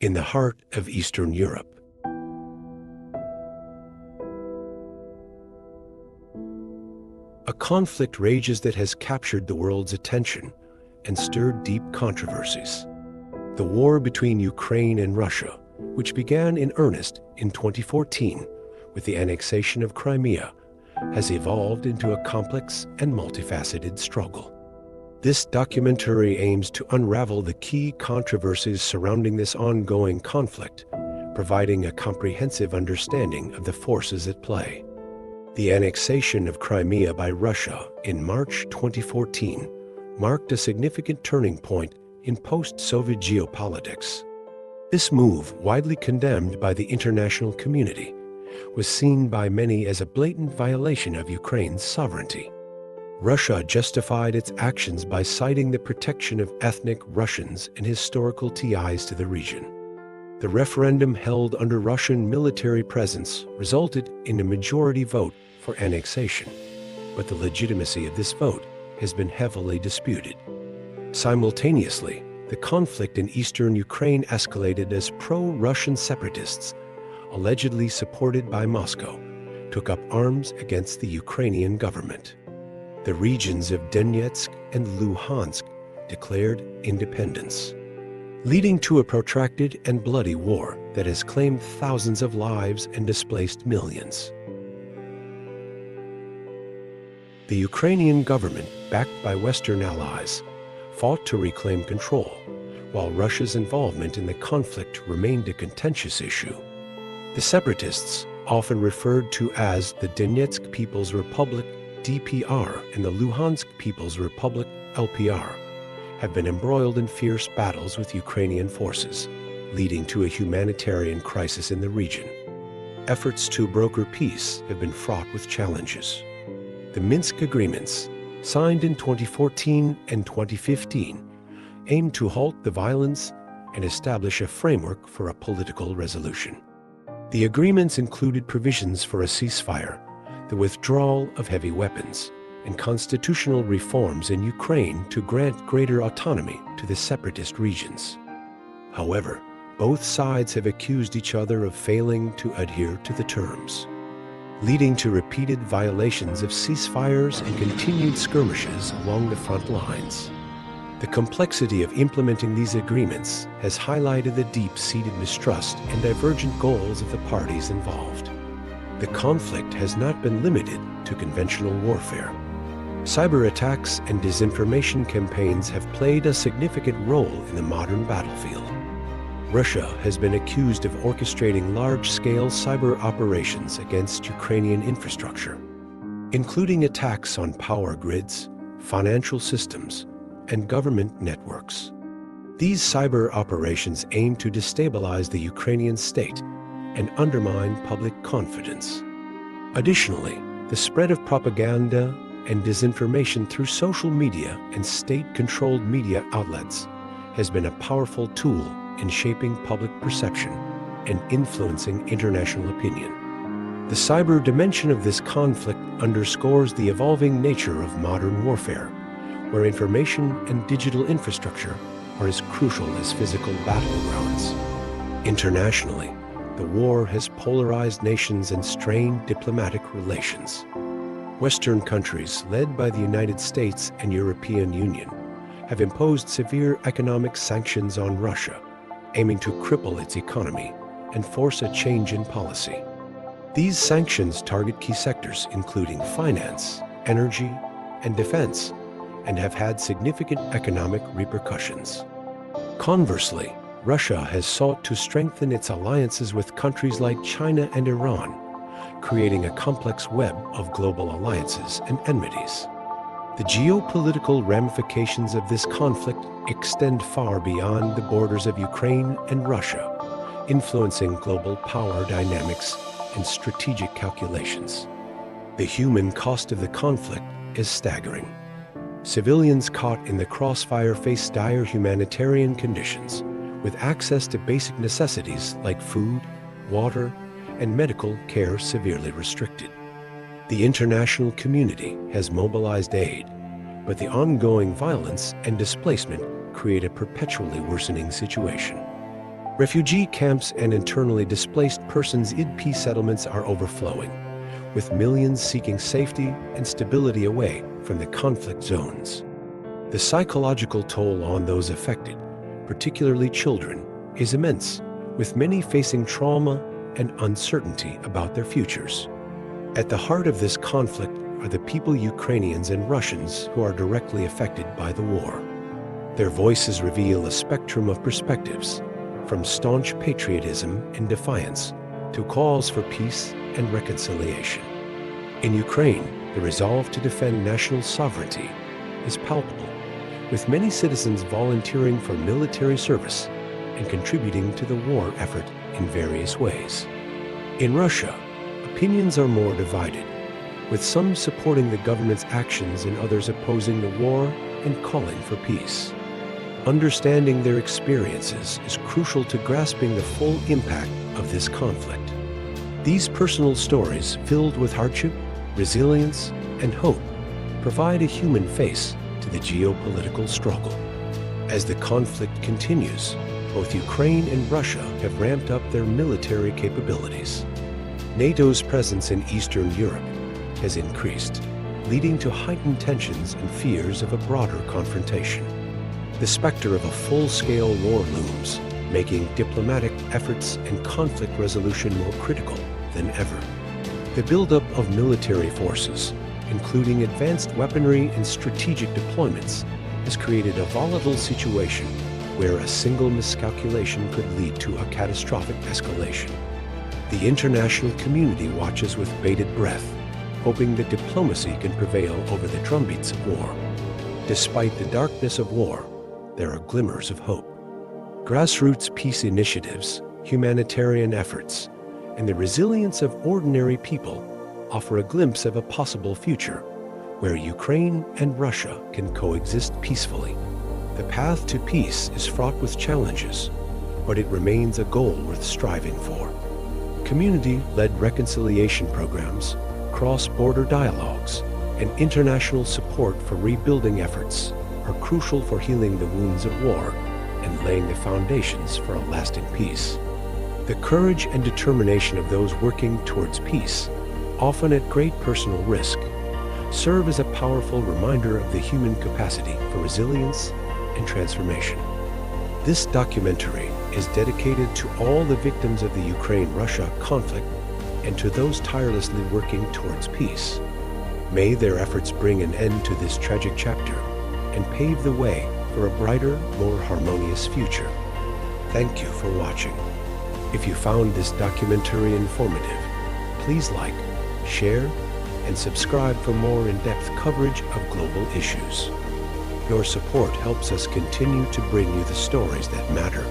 in the heart of Eastern Europe. A conflict rages that has captured the world's attention and stirred deep controversies. The war between Ukraine and Russia, which began in earnest in 2014 with the annexation of Crimea, has evolved into a complex and multifaceted struggle. This documentary aims to unravel the key controversies surrounding this ongoing conflict, providing a comprehensive understanding of the forces at play. The annexation of Crimea by Russia in March 2014 marked a significant turning point in post-Soviet geopolitics. This move, widely condemned by the international community, was seen by many as a blatant violation of Ukraine's sovereignty. Russia justified its actions by citing the protection of ethnic Russians and historical ties to the region. The referendum held under Russian military presence resulted in a majority vote for annexation, but the legitimacy of this vote has been heavily disputed. Simultaneously, the conflict in eastern Ukraine escalated as pro-Russian separatists, allegedly supported by Moscow, took up arms against the Ukrainian government. The regions of Donetsk and Luhansk declared independence, leading to a protracted and bloody war that has claimed thousands of lives and displaced millions. The Ukrainian government, backed by Western allies, fought to reclaim control, while Russia's involvement in the conflict remained a contentious issue. The separatists, often referred to as the Donetsk People's Republic (DPR) and the Luhansk People's Republic (LPR), have been embroiled in fierce battles with Ukrainian forces, leading to a humanitarian crisis in the region. Efforts to broker peace have been fraught with challenges. The Minsk agreements, signed in 2014 and 2015, aimed to halt the violence and establish a framework for a political resolution. The agreements included provisions for a ceasefire, the withdrawal of heavy weapons, and constitutional reforms in Ukraine to grant greater autonomy to the separatist regions. However, both sides have accused each other of failing to adhere to the terms, leading to repeated violations of ceasefires and continued skirmishes along the front lines. The complexity of implementing these agreements has highlighted the deep-seated mistrust and divergent goals of the parties involved. The conflict has not been limited to conventional warfare. Cyber attacks and disinformation campaigns have played a significant role in the modern battlefield. Russia has been accused of orchestrating large-scale cyber operations against Ukrainian infrastructure, including attacks on power grids, financial systems, and government networks. These cyber operations aim to destabilize the Ukrainian state and undermine public confidence. Additionally, the spread of propaganda and disinformation through social media and state-controlled media outlets has been a powerful tool in shaping public perception and influencing international opinion. The cyber dimension of this conflict underscores the evolving nature of modern warfare, where information and digital infrastructure are as crucial as physical battlegrounds. Internationally, the war has polarized nations and strained diplomatic relations. Western countries, led by the United States and European Union, have imposed severe economic sanctions on Russia, aiming to cripple its economy and force a change in policy. These sanctions target key sectors including finance, energy, and defense, and have had significant economic repercussions. Conversely, Russia has sought to strengthen its alliances with countries like China and Iran, creating a complex web of global alliances and enmities. The geopolitical ramifications of this conflict extend far beyond the borders of Ukraine and Russia, influencing global power dynamics and strategic calculations. The human cost of the conflict is staggering. Civilians caught in the crossfire face dire humanitarian conditions, with access to basic necessities like food, water, and medical care severely restricted. The international community has mobilized aid, but the ongoing violence and displacement create a perpetually worsening situation. Refugee camps and internally displaced persons IDP settlements are overflowing, with millions seeking safety and stability away from the conflict zones. The psychological toll on those affected, particularly children, is immense, with many facing trauma and uncertainty about their futures. At the heart of this conflict are the people, Ukrainians and Russians, who are directly affected by the war. Their voices reveal a spectrum of perspectives, from staunch patriotism and defiance to calls for peace and reconciliation. In Ukraine, the resolve to defend national sovereignty is palpable, with many citizens volunteering for military service and contributing to the war effort in various ways. In Russia, opinions are more divided, with some supporting the government's actions and others opposing the war and calling for peace. Understanding their experiences is crucial to grasping the full impact of this conflict. These personal stories, filled with hardship, resilience, and hope, provide a human face to the geopolitical struggle. As the conflict continues, both Ukraine and Russia have ramped up their military capabilities. NATO's presence in Eastern Europe has increased, leading to heightened tensions and fears of a broader confrontation. The specter of a full-scale war looms, making diplomatic efforts and conflict resolution more critical than ever. The buildup of military forces, including advanced weaponry and strategic deployments, has created a volatile situation where a single miscalculation could lead to a catastrophic escalation. The international community watches with bated breath, hoping that diplomacy can prevail over the drumbeats of war. Despite the darkness of war, there are glimmers of hope. Grassroots peace initiatives, humanitarian efforts, and the resilience of ordinary people offer a glimpse of a possible future where Ukraine and Russia can coexist peacefully. The path to peace is fraught with challenges, but it remains a goal worth striving for. Community-led reconciliation programs, cross-border dialogues, and international support for rebuilding efforts are crucial for healing the wounds of war and laying the foundations for a lasting peace. The courage and determination of those working towards peace, often at great personal risk, serve as a powerful reminder of the human capacity for resilience and transformation. This documentary is dedicated to all the victims of the Ukraine-Russia conflict and to those tirelessly working towards peace. May their efforts bring an end to this tragic chapter and pave the way for a brighter, more harmonious future. Thank you for watching. If you found this documentary informative, please like, share, and subscribe for more in-depth coverage of global issues. Your support helps us continue to bring you the stories that matter.